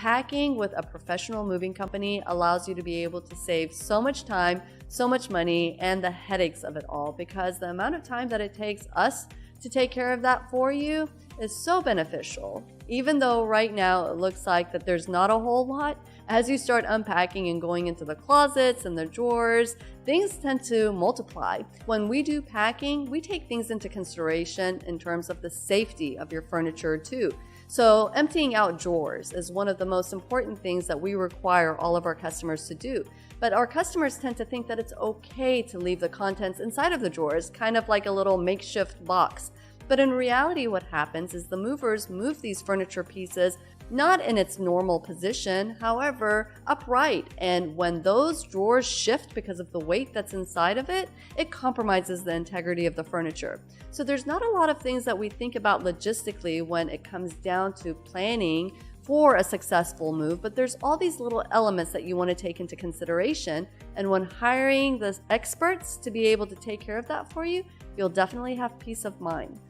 Packing with a professional moving company allows you to be able to save so much time, so much money, and the headaches of it all, because the amount of time that it takes us to take care of that for you is so beneficial. Even though right now it looks like that there's not a whole lot, as you start unpacking and going into the closets and the drawers, things tend to multiply. When we do packing, we take things into consideration in terms of the safety of your furniture too. So emptying out drawers is one of the most important things that we require all of our customers to do. But our customers tend to think that it's okay to leave the contents inside of the drawers, kind of like a little makeshift box. But in reality, what happens is the movers move these furniture pieces not in its normal position, however, upright. And when those drawers shift because of the weight that's inside of it, it compromises the integrity of the furniture. So there's not a lot of things that we think about logistically when it comes down to planning for a successful move, but there's all these little elements that you want to take into consideration. And when hiring the experts to be able to take care of that for you, you'll definitely have peace of mind.